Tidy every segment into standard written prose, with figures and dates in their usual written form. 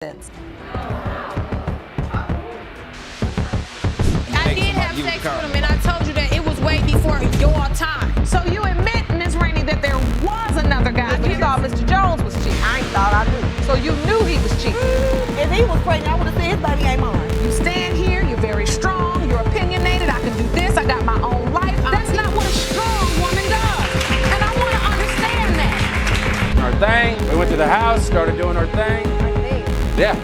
I did have sex with him, and I told you that it was way before your time. So you admit, Ms. Rainey, that there was another guy, but you thought Mr. Jones was cheating. I ain't thought I knew. So you knew he was cheating. If he was pregnant, I would have said his baby ain't mine. You stand here, you're very strong, you're opinionated, I can do this, I got my own life. That's not what a strong woman does. And I want to understand that. Our thing, we went to the house, started doing our thing. Yeah.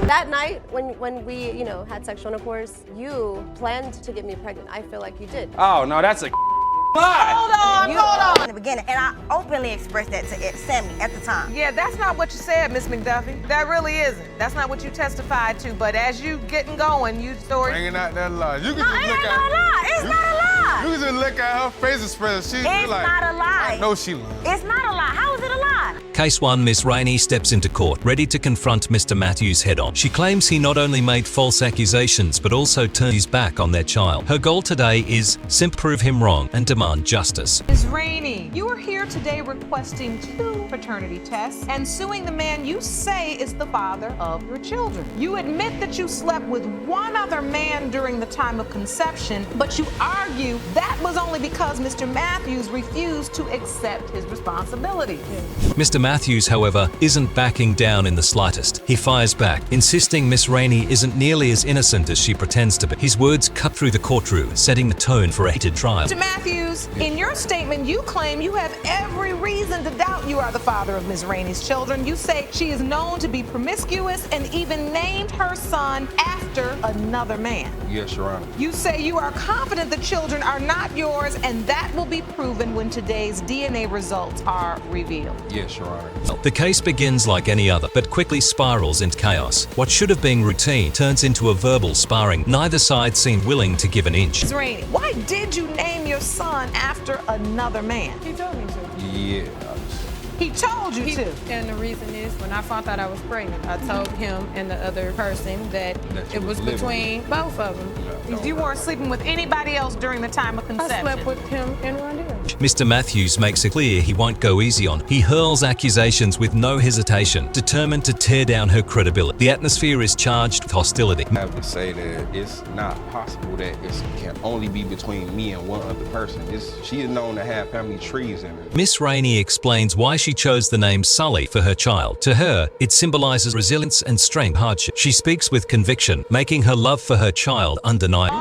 That night, when we, had sexual intercourse, you planned to get me pregnant. I feel like you did. Oh, no, that's a lie. Hold on. In the beginning, and I openly expressed that to Sammy at the time. Yeah, that's not what you said, Miss McDuffie. That really isn't. That's not what you testified to, but as you getting going, you story. Bringing out that lie. You can No, just it look ain't at no lie. It's not a lie. You can just look at her face expression. She's It's like, not a lie. I know she lying. It's not a lie. How is it a lie? Case 1, Miss Rainey steps into court, ready to confront Mr. Matthews head-on. She claims he not only made false accusations, but also turned his back on their child. Her goal today is simply prove him wrong and demand justice. Ms. Rainey, you are here today requesting 2 paternity tests and suing the man you say is the father of your children. You admit that you slept with one other man during the time of conception, but you argue that was only because Mr. Matthews refused to accept his responsibility. Mr. Matthews, however, isn't backing down in the slightest. He fires back, insisting Miss Rainey isn't nearly as innocent as she pretends to be. His words cut through the courtroom, setting the tone for a heated trial. Mr. Matthews, in your statement, you claim you have every reason to doubt you are the father of Ms. Rainey's children. You say she is known to be promiscuous and even named her son after another man. Yes, Your Honor. You say you are confident the children are not yours, and that will be proven when today's DNA results are revealed. Yes, Your Honor. The case begins like any other, but quickly spirals into chaos. What should have been routine turns into a verbal sparring. Neither side seemed willing to give an inch. Ms. Rainey, why did you name your son after another man? He told me to. Yeah. He told you to. And the reason is, when I found out I was pregnant, I told him and the other person that That you it was was living between both of them. You weren't sleeping with anybody else during the time of I conception. slept with him and Rondell. Mr. Matthews makes it clear he won't go easy on her. He hurls accusations with no hesitation, determined to tear down her credibility. The atmosphere is charged with hostility. I have to say that it's not possible that it can only be between me and one other person. She is known to have family trees in her. Miss Rainey explains why she chose the name Sully for her child. To her, it symbolizes resilience and strength hardship. She speaks with conviction, making her love for her child undeniable.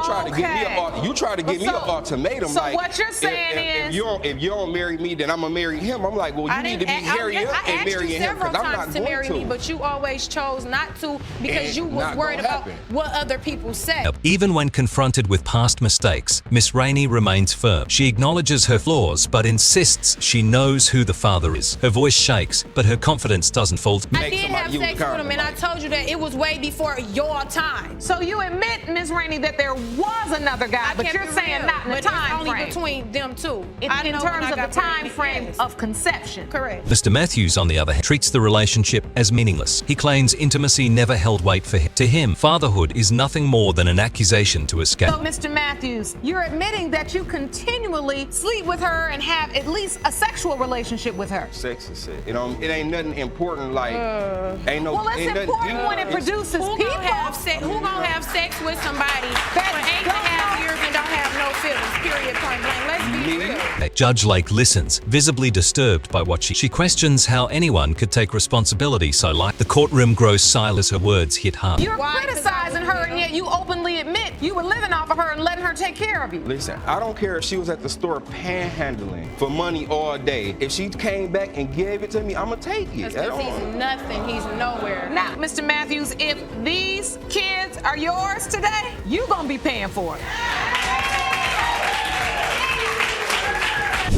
You tried to get me an ultimatum. So like, what you're saying if you don't marry me, then I'm gonna marry him. I'm like, well, you need to be hurry up and marry him because I'm not to going marry to. me, but you always chose not to because And you was not worried gonna about happen. what other people say. Even when confronted with past mistakes, Miss Rainey remains firm. She acknowledges her flaws, but insists she knows who the father is. Her voice shakes, but her confidence doesn't falter. I did have sex with him, and I told you that it was way before your time. So you admit, Ms. Rainey, that there was another guy, but you're saying not in the but time it's only frame. between them two. In terms of the time frame of conception. Correct. Mr. Matthews, on the other hand, treats the relationship as meaningless. He claims intimacy never held weight for him. To him, fatherhood is nothing more than an accusation to escape. So, Mr. Matthews, you're admitting that you continually sleep with her and have at least a sexual relationship with her. Sex is sex. It ain't nothing important like ain't no. Well, it's ain't important nothing when it produces Who people. gonna have sex with somebody for 8.5 years and don't have no feelings? Period. Point blank. Let's be real. Judge Lake listens, visibly disturbed by what she questions how anyone could take responsibility so lightly. The courtroom grows silent as her words hit hard. You're criticizing her, and yet you openly admit you were living off of her and letting her take care of you. Listen, I don't care if she was at the store panhandling for money all day. If she came back and gave it to me, I'ma take it. Because he's nothing. He's nowhere. Now, Mr. Matthews, if these kids are yours today, you're gonna be paying for it.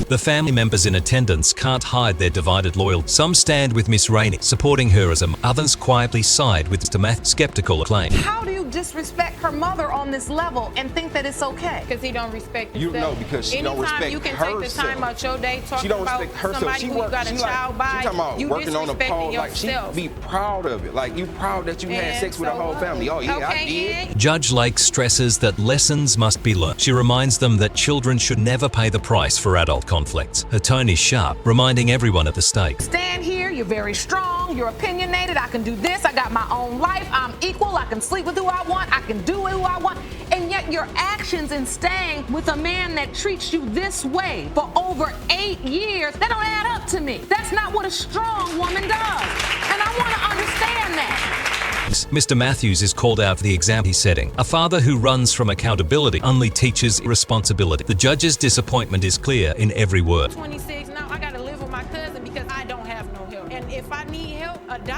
The family members in attendance can't hide their divided loyalty. Some stand with Miss Rainey, supporting her as a mother. Others quietly side with Mr. Matthew's skeptical acclaim. How do you disrespect her mother on this level and think that it's okay? Because he don't respect You himself. know, because she Anytime don't respect you can herself. take the time out your day talking She don't about respect herself. somebody She who you work, got a she child like, she by, talking about you working on a disrespecting pole. Like she yourself. be proud of it. Like you proud that you had And sex with the so whole what? family. Oh yeah, I Okay, did. and Judge Lake stresses that lessons must be learned. She reminds them that children should never pay the price for adult conflicts. Her tone is sharp, reminding everyone at the stake. Stand here, you're very strong, you're opinionated, I can do this, I got my own life, I'm equal, I can sleep with who I want, I can do who I want. And yet your actions in staying with a man that treats you this way for over 8 years, that don't add up to me. That's not what a strong woman does. And I want to understand that. Mr. Matthews is called out for the example he's setting. A father who runs from accountability only teaches responsibility. The judge's disappointment is clear in every word. 26, now I gotta live with my cousin because I don't have no help. And if I need help, $1,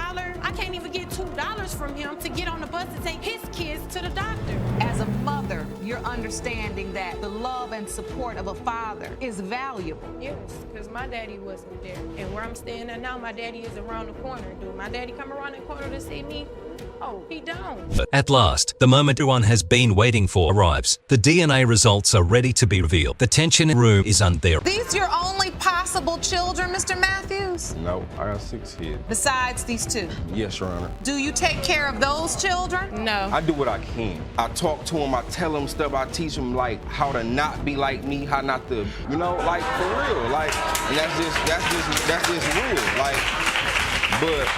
I can't even get $2 from him to get on the bus to take his kids to the doctor. As a mother, you're understanding that the love and support of a father is valuable. Yes, because my daddy wasn't there. And where I'm staying at now, my daddy is around the corner. Do my daddy come around the corner to see me? Oh, he don't. At last, the moment everyone has been waiting for arrives. The DNA results are ready to be revealed. The tension in the room is unbearable. These your only possible children, Mr. Matthews? No, I got 6 kids. Besides these 2? Yes, Your Honor. Do you take care of those children? No. I do what I can. I talk to them, I tell them stuff, I teach them like how to not be like me, how not to, like for real. Like, and that's just real. Like, but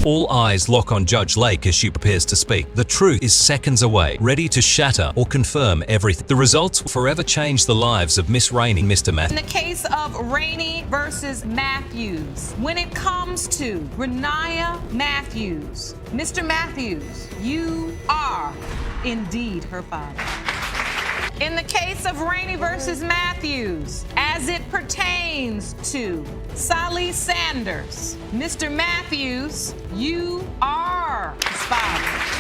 All eyes lock on Judge Lake as she prepares to speak. The truth is seconds away, ready to shatter or confirm everything. The results will forever change the lives of Miss Rainey and Mr. Matthews. In the case of Rainey versus Matthews, when it comes to Renaya Matthews, Mr. Matthews, you are indeed her father. In the case of Rainey versus Matthews, as it pertains to Sally Sanders, Mr. Matthews, you are his father.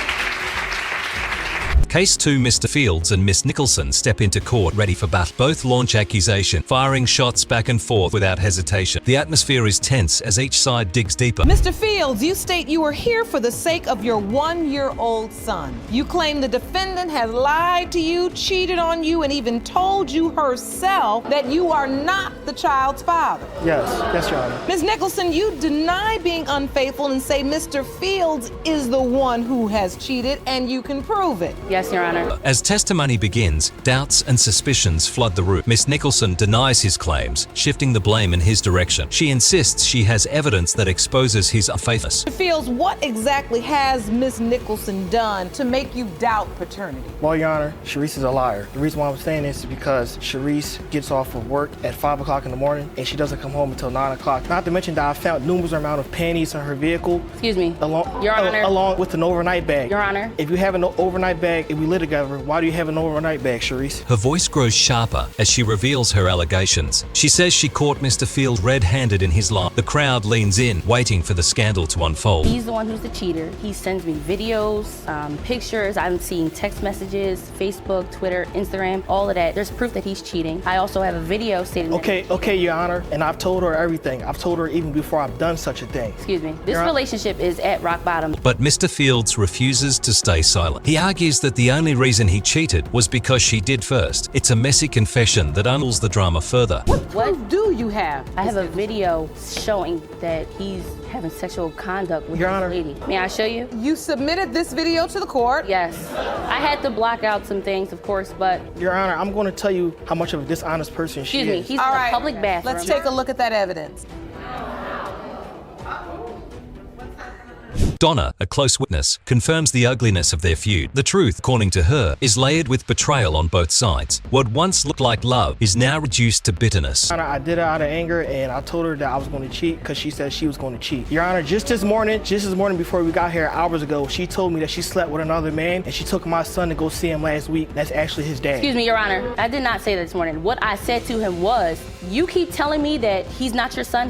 Case 2, Mr. Fields and Miss Nicholson step into court ready for battle. Both launch accusation, firing shots back and forth without hesitation. The atmosphere is tense as each side digs deeper. Mr. Fields, you state you are here for the sake of your 1-year-old son. You claim the defendant has lied to you, cheated on you, and even told you herself that you are not the child's father. Yes, Your Honor. Ms. Nicholson, you deny being unfaithful and say Mr. Fields is the one who has cheated, and you can prove it. Yes, Your Honor. As testimony begins, doubts and suspicions flood the room. Miss Nicholson denies his claims, shifting the blame in his direction. She insists she has evidence that exposes his unfaithfulness. Mr. Fields, what exactly has Ms. Nicholson done to make you doubt paternity? Well, Your Honor, Sharice is a liar. The reason why I'm saying this is because Sharice gets off of work at 5 o'clock in the morning and she doesn't come home until 9 o'clock. Not to mention that I found numerous amount of panties in her vehicle. Excuse me. Your Honor. Along with an overnight bag. Your Honor. If you have an overnight bag, if we live together, why do you have an overnight bag, Sharice? Her voice grows sharper as she reveals her allegations. She says she caught Mr. Fields red-handed in his lie. The crowd leans in, waiting for the scandal to unfold. He's the one who's the cheater. He sends me videos, pictures. I'm seeing text messages, Facebook, Twitter, Instagram, all of that. There's proof that he's cheating. I also have a video stating Okay, Your Honor, and I've told her everything. I've told her even before I've done such a thing. Excuse me. This relationship is at rock bottom. But Mr. Fields refuses to stay silent. He argues that the only reason he cheated was because she did first. It's a messy confession that unravels the drama further. What do you have? I have a video showing that he's having sexual conduct with Your this Honor. lady. May I show you? You submitted this video to the court. Yes. I had to block out some things, of course, but Your Honor, I'm going to tell you how much of a dishonest person she excuse me, is. he's All in right, a public bathroom. let's take a look at that evidence. Donna, a close witness, confirms the ugliness of their feud. The truth, according to her, is layered with betrayal on both sides. What once looked like love is now reduced to bitterness. Your Honor, I did it out of anger, and I told her that I was going to cheat because she said she was going to cheat. Your Honor, just this morning before we got here hours ago, she told me that she slept with another man, and she took my son to go see him last week. That's actually his dad. Excuse me, Your Honor. I did not say that this morning. What I said to him was, you keep telling me that he's not your son,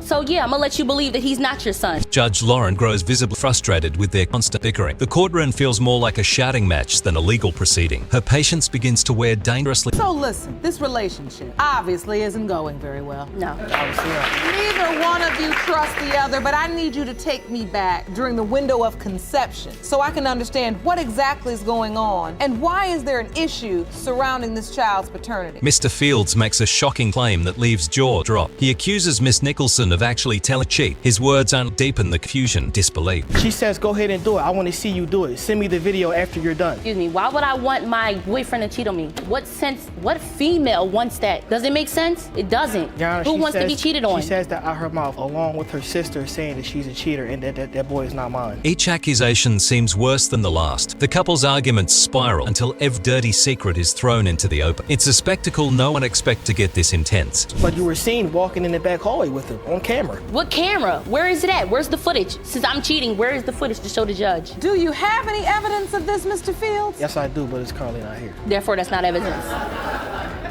so yeah, I'm gonna let you believe that he's not your son. Judge Lauren grows visibly frustrated with their constant bickering. The courtroom feels more like a shouting match than a legal proceeding. Her patience begins to wear dangerously. So listen, this relationship obviously isn't going very well. No. Obviously not. Neither one of you trust the other, but I need you to take me back during the window of conception so I can understand what exactly is going on and why is there an issue surrounding this child's paternity. Mr. Fields makes a shocking claim that leaves jaw drop. He accuses Miss Nicholson of actually telling cheat. His words only deepen the confusion, despite believe. She says, go ahead and do it. I want to see you do it. Send me the video after you're done. Excuse me, why would I want my boyfriend to cheat on me? What sense, what female wants that? Does it make sense? It doesn't. Your Honor, Who wants to be cheated on? She says that out her mouth, along with her sister saying that she's a cheater and that boy is not mine. Each accusation seems worse than the last. The couple's arguments spiral until every dirty secret is thrown into the open. It's a spectacle no one expects to get this intense. But you were seen walking in the back hallway with him on camera. What camera? Where is it at? Where's the footage? Since I'm cheating, where is the footage to show the judge? Do you have any evidence of this, Mr. Fields? Yes, I do, but it's currently not here. Therefore, that's not evidence.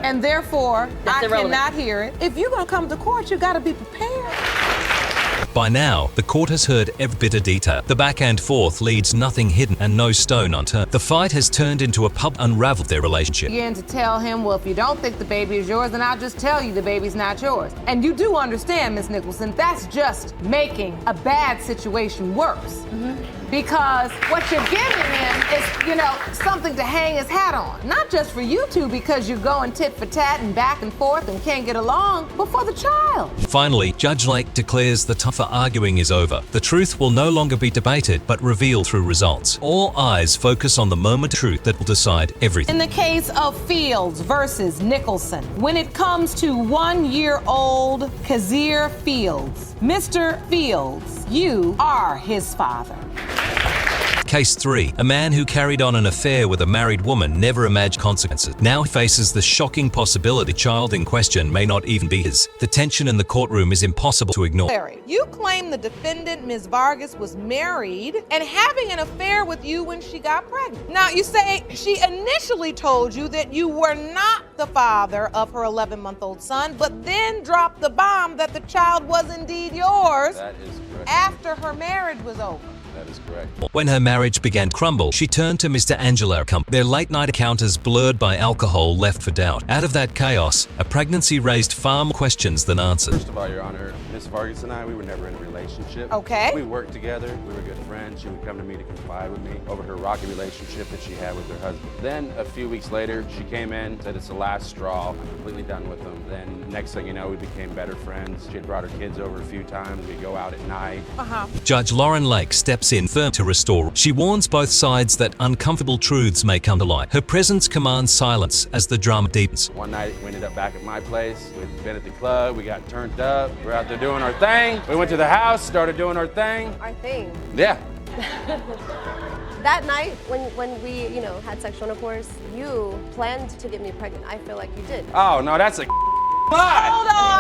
And therefore, That's I irrelevant. cannot hear it. If you're gonna come to court, you gotta be prepared. By now, the court has heard every bit of detail. The back and forth leaves nothing hidden and no stone unturned. The fight has turned into a pub unraveled their relationship. Begin to tell him, well, if you don't think the baby is yours, then I'll just tell you the baby's not yours. And you do understand, Miss Nicholson, that's just making a bad situation worse. Because what you're giving him is, something to hang his hat on. Not just for you two because you're going tit for tat and back and forth and can't get along, but for the child. Finally, Judge Lake declares the time for arguing is over. The truth will no longer be debated, but revealed through results. All eyes focus on the moment of truth that will decide everything. In the case of Fields versus Nicholson, when it comes to 1-year-old Kazir Fields, Mr. Fields, you are his father. Case 3. A man who carried on an affair with a married woman never imagined consequences. Now faces the shocking possibility the child in question may not even be his. The tension in the courtroom is impossible to ignore. Larry, you claim the defendant, Ms. Vargas, was married and having an affair with you when she got pregnant. Now, you say she initially told you that you were not the father of her 11-month-old son, but then dropped the bomb that the child was indeed yours. That is correct. After her marriage was over. That is correct. When her marriage began to crumble, she turned to Mr. Angelo. Their late-night encounters blurred by alcohol left for doubt. Out of that chaos, a pregnancy raised far more questions than answers. First of all, Your Honor, Miss Vargas and I, we were never in a relationship. Okay. We worked together. We were good friends. She would come to me to confide with me over her rocky relationship that she had with her husband. Then, a few weeks later, she came in, said it's the last straw. I'm completely done with him. Then, next thing you know, we became better friends. She had brought her kids over a few times. We'd go out at night. Judge Lauren Lake steps in firm to restore. She warns both sides that uncomfortable truths may come to light. Her presence commands silence as the drama deepens. One night, we ended up back at my place. We'd been at the club. We got turned up. We were out there doing our thing. We went to the house, started doing our thing. Our thing. Yeah. That night, when we, had sexual intercourse, you planned to get me pregnant. I feel like you did. Oh, no, that's a lie.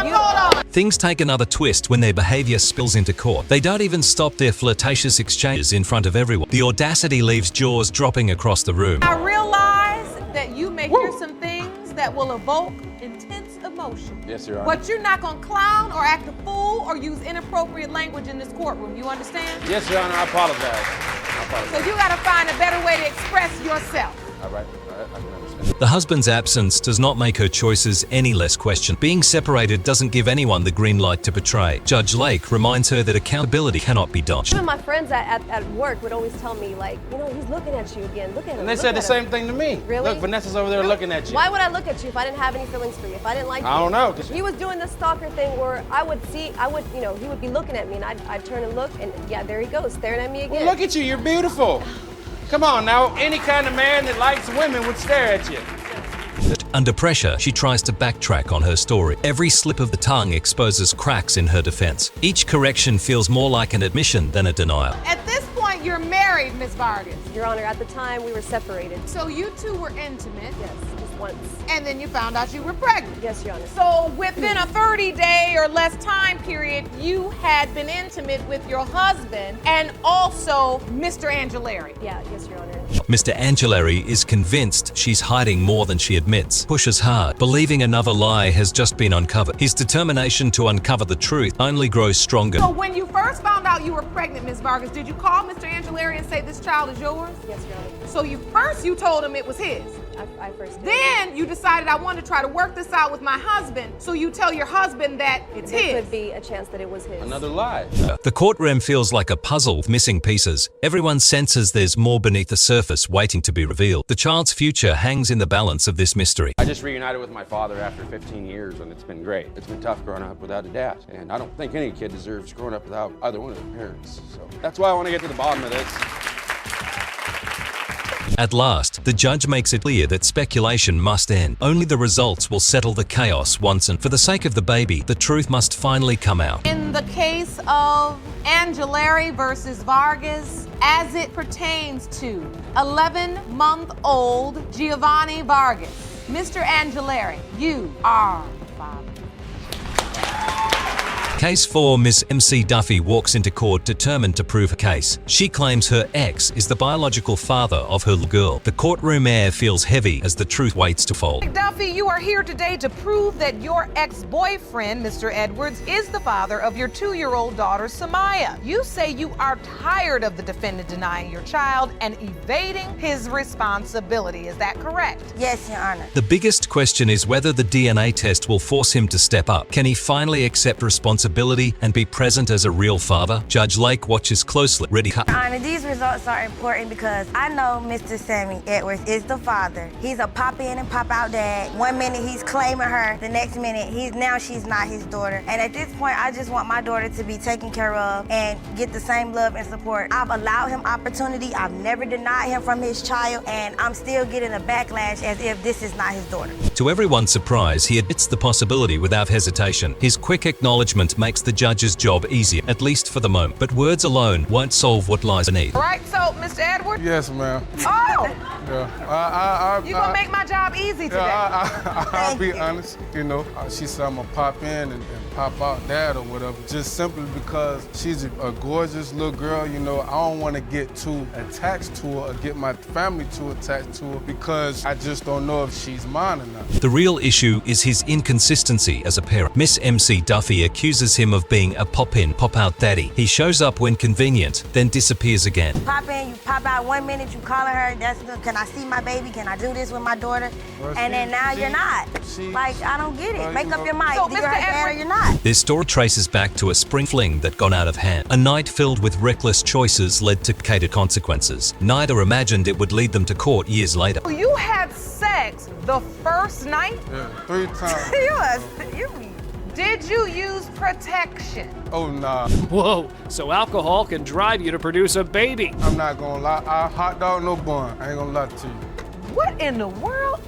Hold on. Things take another twist when their behavior spills into court. They don't even stop their flirtatious exchanges in front of everyone. The audacity leaves jaws dropping across the room. I realize that you may hear some things that will evoke intense emotion. Yes, Your Honor. But you're not gonna clown or act a fool or use inappropriate language in this courtroom. You understand? Yes, Your Honor, I apologize. So you gotta find a better way to express yourself. All right, I can understand. The husband's absence does not make her choices any less questioned. Being separated doesn't give anyone the green light to betray. Judge Lake reminds her that accountability cannot be dodged. Even my friends at work would always tell me, like, he's looking at you again. Look at him. And they said the same thing to me. Really? Look, Vanessa's over there looking at you. Why would I look at you if I didn't have any feelings for you? If I didn't like you? I don't know. He was doing this stalker thing where he would be looking at me and I'd turn and look and yeah, there he goes, staring at me again. Well, look at you, you're beautiful. Come on now, any kind of man that likes women would stare at you. Under pressure, she tries to backtrack on her story. Every slip of the tongue exposes cracks in her defense. Each correction feels more like an admission than a denial. At this point, you're married, Ms. Vargas. Your Honor, at the time we were separated. So you two were intimate. Yes, just once. And then you found out you were pregnant. Yes, Your Honor. So within a 30-day or less time period, you had been intimate with your husband and also Mr. Angelari. Yeah, yes, Your Honor. Mr. Angelari is convinced she's hiding more than she admits, pushes hard, believing another lie has just been uncovered. His determination to uncover the truth only grows stronger. So when you first found out you were pregnant, Ms. Vargas, did you call Mr. Angelari and say this child is yours? Yes, Your Honor. So you told him it was his. I first did. Then you decided I want to try to work this out with my husband. So you tell your husband that it's his. There could be a chance that it was his. Another lie. The courtroom feels like a puzzle with missing pieces. Everyone senses there's more beneath the surface waiting to be revealed. The child's future hangs in the balance of this mystery. I just reunited with my father after 15 years and it's been great. It's been tough growing up without a dad. And I don't think any kid deserves growing up without either one of their parents. So that's why I want to get to the bottom of this. At last, the judge makes it clear that speculation must end. Only the results will settle the chaos once and for the sake of the baby, the truth must finally come out. In the case of Angelari versus Vargas, as it pertains to 11-month-old Giovanni Vargas, Mr. Angelari, you are the father. Case 4, Miss MC Duffy walks into court determined to prove her case. She claims her ex is the biological father of her little girl. The courtroom air feels heavy as the truth waits to fold. Duffy, you are here today to prove that your ex-boyfriend, Mr. Edwards, is the father of your 2-year-old daughter, Samaya. You say you are tired of the defendant denying your child and evading his responsibility. Is that correct? Yes, Your Honor. The biggest question is whether the DNA test will force him to step up. Can he finally accept responsibility and be present as a real father? Judge Lake watches closely. Ready? Your Honor, these results are important because I know Mr. Sammy Edwards is the father. He's a pop in and pop out dad. One minute he's claiming her, the next minute she's not his daughter. And at this point, I just want my daughter to be taken care of and get the same love and support. I've allowed him opportunity. I've never denied him from his child, and I'm still getting a backlash as if this is not his daughter. To everyone's surprise, he admits the possibility without hesitation. His quick acknowledgement makes the judge's job easier, at least for the moment. But words alone won't solve what lies beneath. Right, so, Mr. Edwards? Yes, ma'am. Oh! Yeah. You gonna make my job easy today. I'll be honest, you know. She said I'm gonna pop in and pop out dad or whatever, just simply because she's a gorgeous little girl, you know. I don't want to get too attached to her or get my family too attached to her because I just don't know if she's mine or not. The real issue is his inconsistency as a parent. Miss MC Duffy accuses him of being a pop-in, pop-out daddy. He shows up when convenient, then disappears again. Pop in, you pop out 1 minute, you calling her, that's good. Can I see my baby? Can I do this with my daughter? Well, and then now you're not. Like, I don't get it. Make up your mind. So, Either you're her dad or you're not. This story traces back to a spring fling that got out of hand. A night filled with reckless choices led to complicated consequences. Neither imagined it would lead them to court years later. You had sex the first night? Yeah, 3 times. Did you use protection? Oh, nah. Whoa, so alcohol can drive you to produce a baby. I'm not gonna lie. I hot dog no bun. I ain't gonna lie to you. What in the world?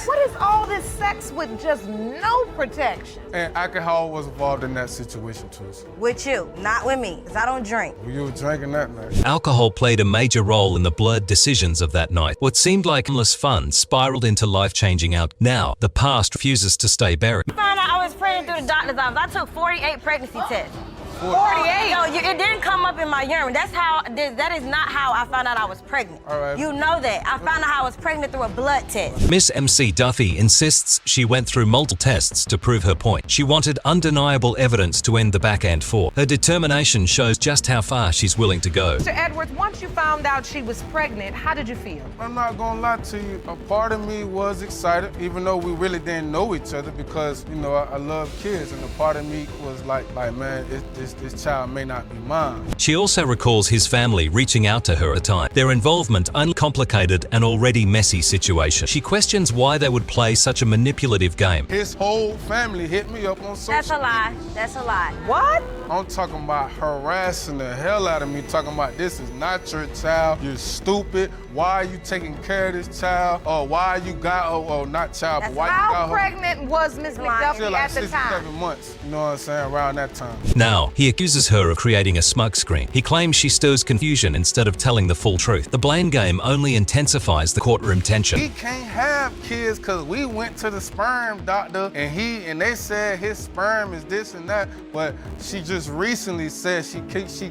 What is all this sex with just no protection? And alcohol was involved in that situation too. So. With you, not with me, because I don't drink. You were drinking that night. Alcohol played a major role in the blurred decisions of that night. What seemed like endless fun spiraled into life-changing out. Now, the past refuses to stay buried. I found out I was pregnant through the doctor's office. I took 48 pregnancy tests. 48? No, it didn't come up in my urine. That is not how I found out I was pregnant. All right. You know that. I found out I was pregnant through a blood test. Miss MC Duffy insists she went through multiple tests to prove her point. She wanted undeniable evidence to end the back and forth. Her determination shows just how far she's willing to go. Mr. Edwards, once you found out she was pregnant, how did you feel? I'm not gonna lie to you. A part of me was excited, even though we really didn't know each other because, you know, I love kids. And a part of me was like man, this child may not be mine. She also recalls his family reaching out to her at a time. Their involvement uncomplicated an already messy situation. She questions why they would play such a manipulative game. His whole family hit me up on social That's a lie. media. That's a lie. What? I'm talking about harassing the hell out of me, talking about this is not your child, you're stupid, why are you taking care of this child, or why you got, not child, but why you got How her. pregnant was Ms. McDuffie Still like at the 6 or time? 7 months, you know what I'm saying, around that time. Now, he accuses her of creating a smokescreen. He claims she stirs confusion instead of telling the full truth. The blame game only intensifies the courtroom tension. He can't have kids because we went to the sperm doctor and they said his sperm is this and that, but she just recently said she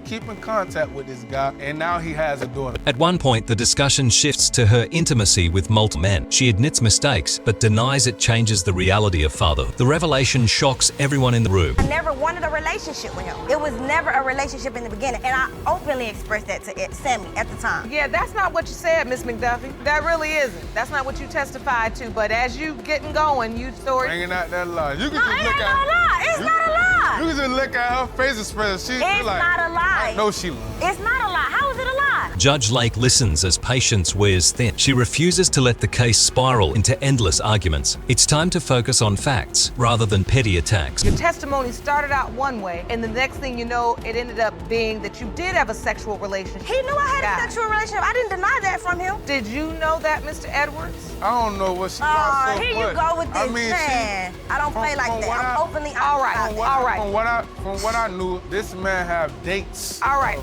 keep in contact with this guy and now he has a daughter. At one point, the discussion shifts to her intimacy with multiple men. She admits mistakes, but denies it changes the reality of fatherhood. The revelation shocks everyone in the room. I never wanted a relationship with him. It was never a relationship in the beginning, and I openly expressed that to Sammy at the time. Yeah, that's not what you said, Miss McDuffie. That really isn't. That's not what you testified to, but as you getting going, you story. Bringing out that lie. You can No, just it look ain't at no lie. It's not a lie. You can just look at her face expression. She's It's like, not a lie. I know she lied. It's not a lie. How is it a lie? Judge Lake listens as patience wears thin. She refuses to let the case spiral into endless arguments. It's time to focus on facts rather than petty attacks. Your testimony started out one way, and the next thing you know, it ended up being that you did have a sexual relationship. He knew I had a sexual relationship. I didn't deny that from him. Did you know that, Mr. Edwards? I don't know what she got so here much. you go with this, I mean, man. I don't play like that. I'm openly honest. All right. From what I knew, this man have dates. All right.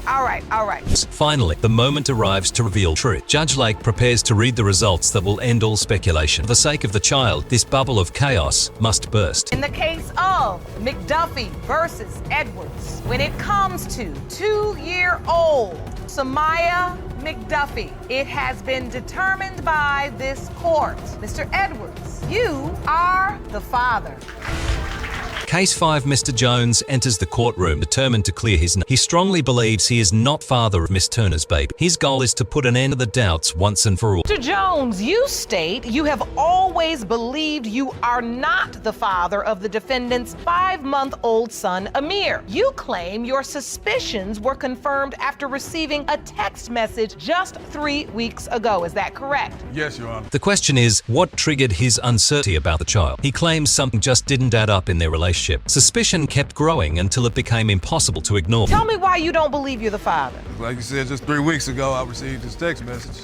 Finally, the moment arrives to reveal truth. Judge Lake prepares to read the results that will end all speculation. For the sake of the child, this bubble of chaos must burst. In the case of McDuffie versus Edwards, when it comes to 2-year-old Samaya McDuffie, it has been determined by this court. Mr. Edwards, you are the father. Case 5, Mr. Jones enters the courtroom determined to clear his name. He strongly believes he is not father of Miss Turner's baby. His goal is to put an end to the doubts once and for all. Mr. Jones, you state you have always believed you are not the father of the defendant's 5-month-old son, Amir. You claim your suspicions were confirmed after receiving a text message just 3 weeks ago. Is that correct? Yes, Your Honor. The question is, what triggered his uncertainty about the child? He claims something just didn't add up in their relationship. Suspicion kept growing until it became impossible to ignore. Tell me why you don't believe you're the father. Like you said, just 3 weeks ago, I received this text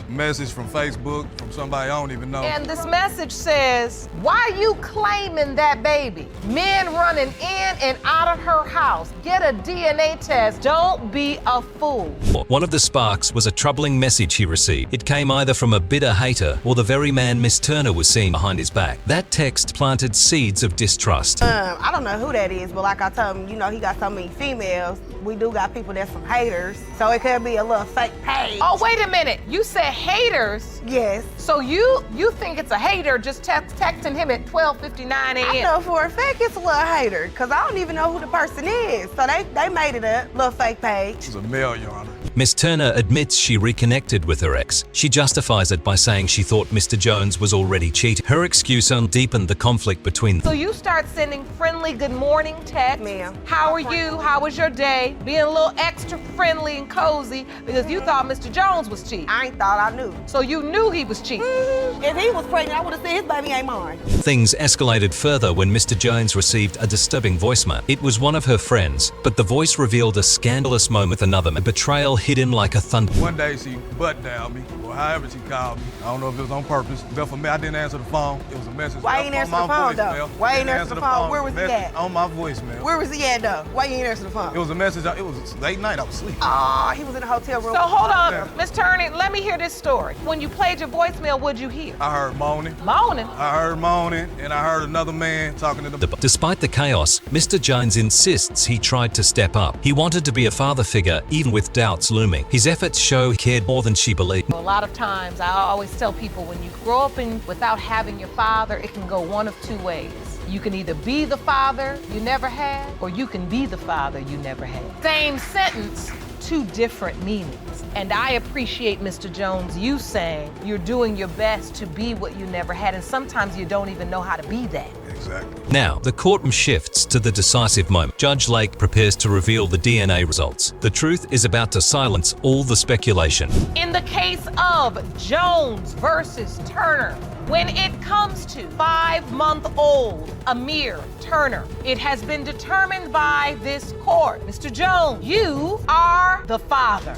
message from Facebook from somebody I don't even know. And this message says, why you claiming that baby? Men running in and out of her house. Get a DNA test. Don't be a fool. One of the sparks was a troubling message he received. It came either from a bitter hater or the very man Miss Turner was seeing behind his back. That text planted seeds of distrust. I don't know who that is, but like I told him, you know, he got so many females. We do got people that's some haters, so it could be a little fake page. Oh, wait a minute. You said haters? Yes. So you think it's a hater just texting him at 12:59 a.m.? I know for a fact it's a little hater, because I don't even know who the person is. So they made it a little fake page. It's a male, Your Honor. Miss Turner admits she reconnected with her ex. She justifies it by saying she thought Mr. Jones was already cheating. Her excuse only deepened the conflict between them. So you start sending friendly good morning texts. Ma'am. How are you? How was your day? Being a little extra friendly and cozy because you thought Mr. Jones was cheating. I ain't thought I knew. So you knew he was cheating. If he was pregnant, I would have said his baby ain't mine. Things escalated further when Mr. Jones received a disturbing voicemail. It was one of her friends, but the voice revealed a scandalous moment with another man. Betrayal hit him like a thunder. One day she butt dialed me, or however she called me. I don't know if it was on purpose, but for me, I didn't answer the phone. It was a message. Why you ain't answer the phone, though? Why you ain't answer the phone? Where was he at? On my voicemail. Where was he at, though? Why you ain't answer the phone? It was a message. It was late night. I was asleep. Oh, he was in the hotel room. So hold on, Yeah. Miss Turner, let me hear this story. When you played your voicemail, what'd you hear? I heard moaning. Moaning? I heard moaning, and I heard another man talking to the... Despite the chaos, Mr. Jones insists he tried to step up. He wanted to be a father figure, even with doubts looming. His efforts show he cared more than she believed. A lot of times, I always tell people, when you grow up without having your father, it can go one of two ways. You can either be the father you never had, or you can be the father you never had. Same sentence, two different meanings. And I appreciate, Mr. Jones, you saying you're doing your best to be what you never had, and sometimes you don't even know how to be that. Exactly. Now, the courtroom shifts to the decisive moment. Judge Lake prepares to reveal the DNA results. The truth is about to silence all the speculation. In the case of Jones versus Turner, when it comes to 5-month-old Amir Turner, it has been determined by this court. Mr. Jones, you are the father.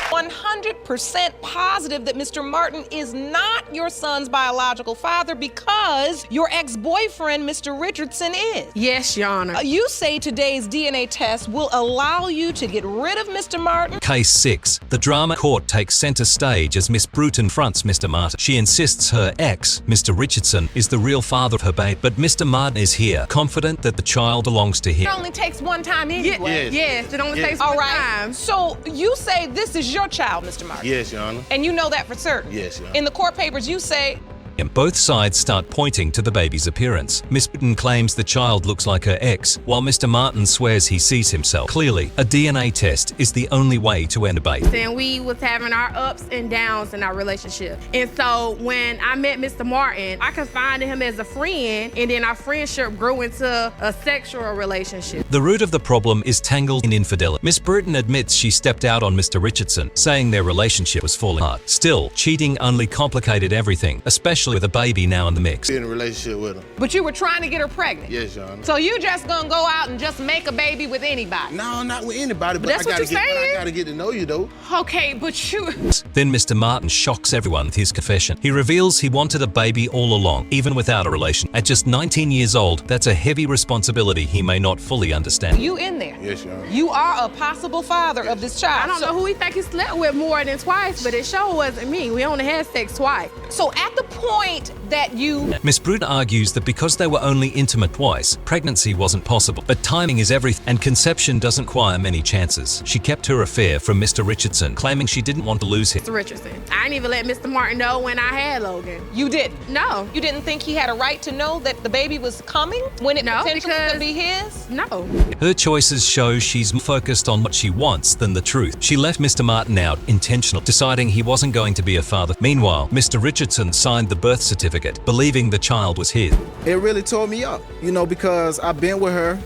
100% positive that Mr. Martin is not your son's biological father because your ex-boyfriend, Mr. Richardson, is. Yes, Your Honor. You say today's DNA test will allow you to get rid of Mr. Martin? Case 6. The drama court takes center stage as Miss Bruton fronts Mr. Martin. She insists her ex, Mr. Richardson, is the real father of her baby, but Mr. Martin is here, confident that the child belongs to him. It only takes one time anyway. Yes, it only takes All one right. time. So you say this is your child, Mr. Martin? Yes, Your Honor. And you know that for certain? Yes, Your Honor. In the court papers, you say him. Both sides start pointing to the baby's appearance. Miss Britton claims the child looks like her ex, while Mr. Martin swears he sees himself. Clearly, a DNA test is the only way to end a debate. And we was having our ups and downs in our relationship. And so when I met Mr. Martin, I confided him as a friend, and then our friendship grew into a sexual relationship. The root of the problem is tangled in infidelity. Miss Britton admits she stepped out on Mr. Richardson, saying their relationship was falling apart. Still, cheating only complicated everything, especially with a baby now in the mix. In a relationship with him. But you were trying to get her pregnant? Yes, Your Honor. So you just gonna go out and just make a baby with anybody? No, not with anybody, but that's what you're saying. I gotta get to know you, though. Okay, but you... Then Mr. Martin shocks everyone with his confession. He reveals he wanted a baby all along, even without a relation. At just 19 years old, that's a heavy responsibility he may not fully understand. You in there? Yes, Your Honor. You are a possible father of this child. I don't know who he think he slept with more than twice, but it sure wasn't me. We only had sex twice. So at the point that you... Miss Britton argues that because they were only intimate twice, pregnancy wasn't possible. But timing is everything, and conception doesn't require many chances. She kept her affair from Mr. Richardson, claiming she didn't want to lose him. Mr. Richardson. I didn't even let Mr. Martin know when I had Logan. You didn't? No. You didn't think he had a right to know that the baby was coming when it potentially could be his? No. Her choices show she's more focused on what she wants than the truth. She left Mr. Martin out intentionally, deciding he wasn't going to be a father. Meanwhile, Mr. Richardson signed the birth certificate, believing the child was his. It really tore me up, because I've been with her,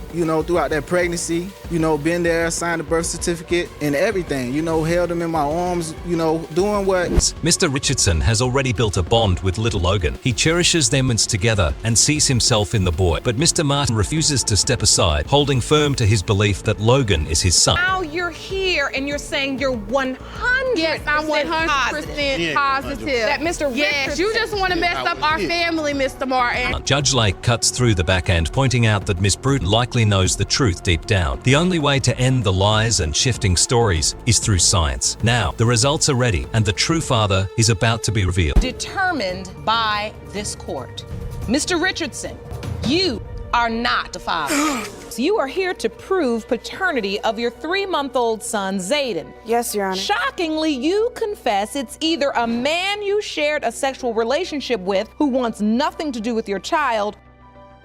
throughout that pregnancy, been there, signed the birth certificate and everything, held him in my arms, doing what. Mr. Richardson has already built a bond with little Logan. He cherishes their moments together and sees himself in the boy. But Mr. Martin refuses to step aside, holding firm to his belief that Logan is his son. Now you're here and you're saying you're 100% Yes, I'm 100% positive. That Mr. Yes, Richardson... you just want to mess up our family, Mr. Martin. Judge Lake cuts through the back end, pointing out that Miss Britton likely knows the truth deep down. The only way to end the lies and shifting stories is through science. Now, the results are ready, and the true father is about to be revealed. Determined by this court. Mr. Richardson, you are not the father. You are here to prove paternity of your 3-month-old son, Zayden. Yes, Your Honor. Shockingly, you confess it's either a man you shared a sexual relationship with who wants nothing to do with your child.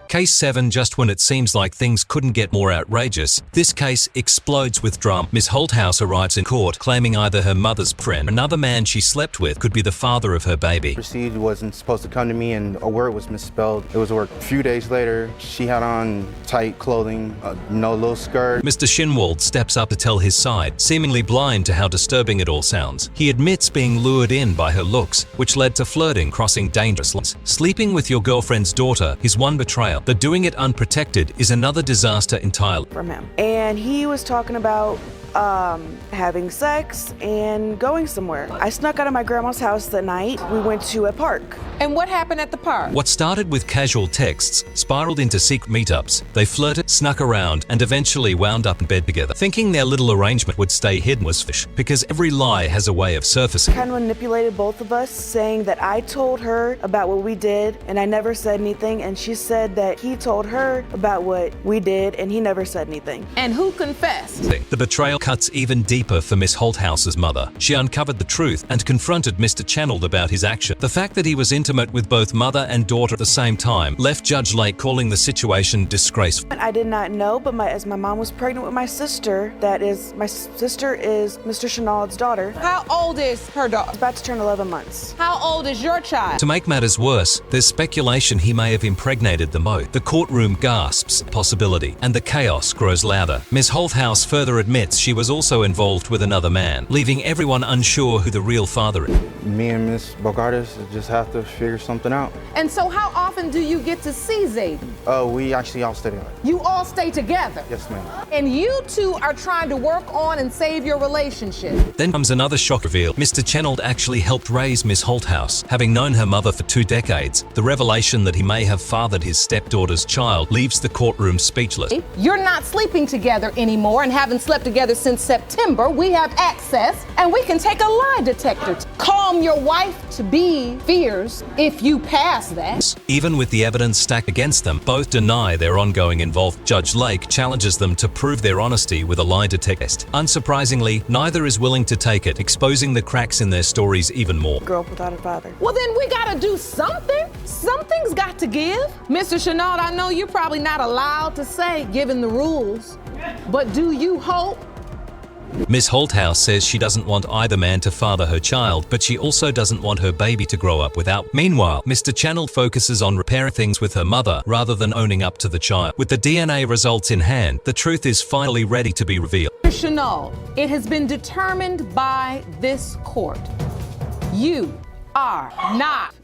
Case 7, just when it seems like things couldn't get more outrageous, this case explodes with drama. Miss Holthouse arrives in court claiming either her mother's friend or another man she slept with could be the father of her baby. Proceed wasn't supposed to come to me and a word was misspelled. It was a word. A few days later, she had on tight clothing, no little skirt. Mr. Shinwald steps up to tell his side, seemingly blind to how disturbing it all sounds. He admits being lured in by her looks, which led to flirting, crossing dangerous lines. Sleeping with your girlfriend's daughter is one betrayal, but doing it unprotected is another disaster entirely. From him. And he was talking about having sex and going somewhere. I snuck out of my grandma's house that night. We went to a park. And what happened at the park? What started with casual texts spiraled into secret meetups. They flirted, snuck around, and eventually wound up in bed together. Thinking their little arrangement would stay hidden was fish, because every lie has a way of surfacing. Kind of manipulated both of us, saying that I told her about what we did and I never said anything, and she said that he told her about what we did and he never said anything. And who confessed? The betrayal cuts even deeper for Miss Holthouse's mother. She uncovered the truth and confronted Mr. Channel about his action. The fact that he was intimate with both mother and daughter at the same time left Judge Lake calling the situation disgraceful. I did not know, but as my mom was pregnant with my sister, my sister is Mr. Chenault's daughter. How old is her daughter? About to turn 11 months. How old is your child? To make matters worse, there's speculation he may have impregnated them both. The courtroom gasps possibility, and the chaos grows louder. Ms. Holthouse further admits she was also involved with another man, leaving everyone unsure who the real father is. Me and Miss Bogartis just have to figure something out. And so how often do you get to see Zayden? We actually all stay together. You all stay together? Yes, ma'am. And you two are trying to work on and save your relationship. Then comes another shock reveal. Mr. Chenault actually helped raise Miss Holthouse. Having known her mother for 2 decades, the revelation that he may have fathered his stepdaughter's child leaves the courtroom speechless. You're not sleeping together anymore and haven't slept together since September, we have access and we can take a lie detector to calm your wife-to-be fears if you pass that. Even with the evidence stacked against them, both deny their ongoing involvement. Judge Lake challenges them to prove their honesty with a lie detector test. Unsurprisingly, neither is willing to take it, exposing the cracks in their stories even more. Girl without a father. Well, then we gotta do something. Something's got to give. Mr. Chenault, I know you're probably not allowed to say, given the rules, but do you hope? Ms. Holthouse says she doesn't want either man to father her child, but she also doesn't want her baby to grow up without. Meanwhile, Mr. Channel focuses on repairing things with her mother rather than owning up to the child. With the DNA results in hand, the truth is finally ready to be revealed. Mr. Chenault, it has been determined by this court. You are not